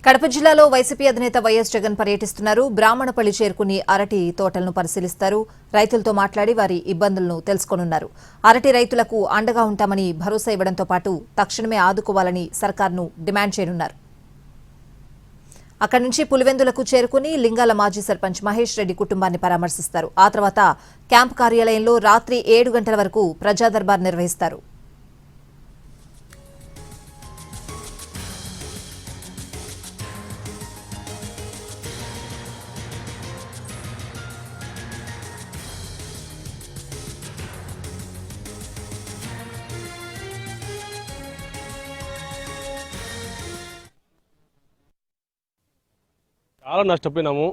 కడప జిల్లాలో వైసీపీ అధినేత వైఎస్ జగన్ పర్యటిస్తున్నారు. బ్రాహ్మణపల్లి చేరుకుని అరటి తోటలను పరిశీలిస్తారు. రైతులతో మాట్లాడి వారి ఇబ్బందులను తెలుసుకోనున్నారు. అరటి రైతులకు అండగా ఉంటామని భరోసా ఇవ్వడంతో పాటు తక్షణమే ఆదుకోవాలని సర్కార్ను డిమాండ్ చేయనున్నారు. అక్కడి నుంచి పులివెందులకు చేరుకుని లింగాల మాజీ సర్పంచ్ మహేష్ రెడ్డి కుటుంబాన్ని పరామర్శిస్తారు. ఆ తర్వాత క్యాంపు కార్యాలయంలో రాత్రి 7 గంటల వరకు ప్రజా దర్బార్ నిర్వహిస్తారు. చాలా నష్టపోయినాము.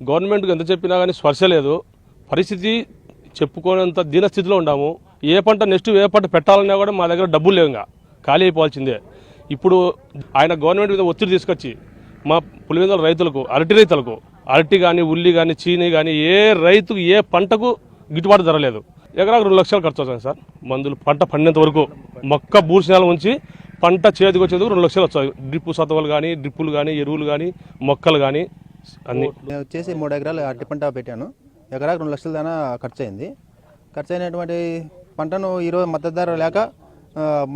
గవర్నమెంట్కి ఎంత చెప్పినా కానీ స్పర్శ లేదు. పరిస్థితి చెప్పుకోనంత దీనస్థితిలో ఉన్నాము. ఏ పంట నెక్స్ట్ ఏ పంట పెట్టాలన్నా కూడా మా దగ్గర డబ్బులు లేవు, ఇంకా ఖాళీ అయిపోవాల్సిందే. ఇప్పుడు ఆయన గవర్నమెంట్ మీద ఒత్తిడి తీసుకొచ్చి మా పులివెందుల రైతులకు అరటి కానీ ఉల్లి కానీ చీని కానీ ఏ రైతుకు ఏ పంటకు గిట్టుబాటు ధర లేదు. ఎకరాకు 2 లక్షలు ఖర్చు అవుతుంది సార్. మందులు పంట పండేంత వరకు మొక్క భూషణాలు ఉంచి పంట చేతికి వచ్చేందుకు 2 లక్షలు వచ్చాయి. డ్రిప్పు సతవలు కానీ డ్రిప్పులు కానీ ఎరువులు కానీ మొక్కలు కానీ అన్ని. నేను వచ్చేసి 3 ఎకరాలు అరటి పంట పెట్టాను. ఎకరాకు 2 లక్షల దాకా ఖర్చు అయింది. ఖర్చు అయినటువంటి పంటను ఈరోజు మద్దతు ధర లేక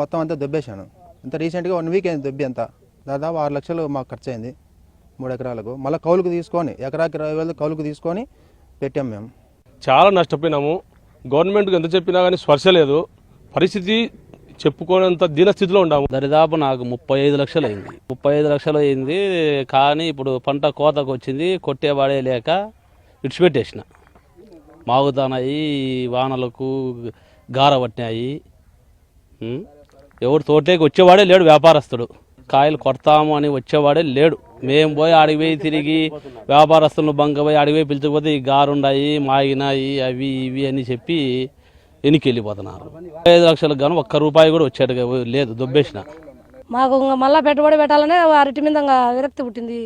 మొత్తం అంతా దొబ్బేశాను. ఇంత రీసెంట్గా 1 వీక్ అయింది దొబ్బి అంతా. దాదాపు 6 లక్షలు మాకు ఖర్చు అయింది 3 ఎకరాలకు. మళ్ళీ కౌలుకు తీసుకొని ఎకరాకి 20,000 కౌలుకు తీసుకొని పెట్టాం మేము. చాలా నష్టపోయినాము. గవర్నమెంట్కి ఎంత చెప్పినా కానీ స్పర్శ లేదు. పరిస్థితి చెప్పుకోనంత దీనస్థితిలో ఉన్నాము. దరిదాపు నాకు 35 లక్షలు అయింది. 35 లక్షలు అయింది. కానీ ఇప్పుడు పంట కోతకు వచ్చింది, కొట్టేవాడే లేక ఇడిచిపెట్టేసిన. మాగుతానాయి, వానలకు గార పట్టినాయి. ఎవరు తోటలోకి వచ్చేవాడే లేడు. వ్యాపారస్తుడు కాయలు కొడతాము అని వచ్చేవాడే లేడు. మేము పోయి అడిగిపోయి తిరిగి వ్యాపారస్తులను బంగపోయి అడిగిపోయి పిలిచిపోతే ఈ గారుండాయి, మాగినాయి, అవి ఇవి అని చెప్పి ఎనికి వెళ్ళిపోతున్నారు. 5 లక్షలకు గాను 1 రూపాయి కూడా వచ్చేట లేదు, దొబ్బేసిన. మాకు మళ్ళీ పెట్టుబడి పెట్టాలనే అరటి మీద విరక్తి పుట్టింది.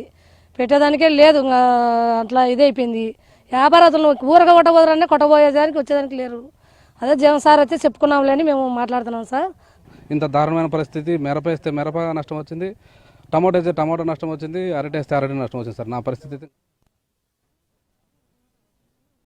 పెట్టేదానికే లేదు, అట్లా ఇదైపోయింది. వ్యాపారస్తులను ఊరగా కొట్టబోయేదానికి వచ్చేదానికి లేరు. అదే జగన్ సార్ అయితే చెప్పుకున్నాంలే అని మేము మాట్లాడుతున్నాం సార్. ఇంత దారుణమైన పరిస్థితి. మిరప వేస్తే మిరప నష్టం వచ్చింది, టమాటో వేస్తే టమాటో నష్టం వచ్చింది, అరటి వేస్తే అరటి నష్టం వచ్చింది సార్ నా పరిస్థితి.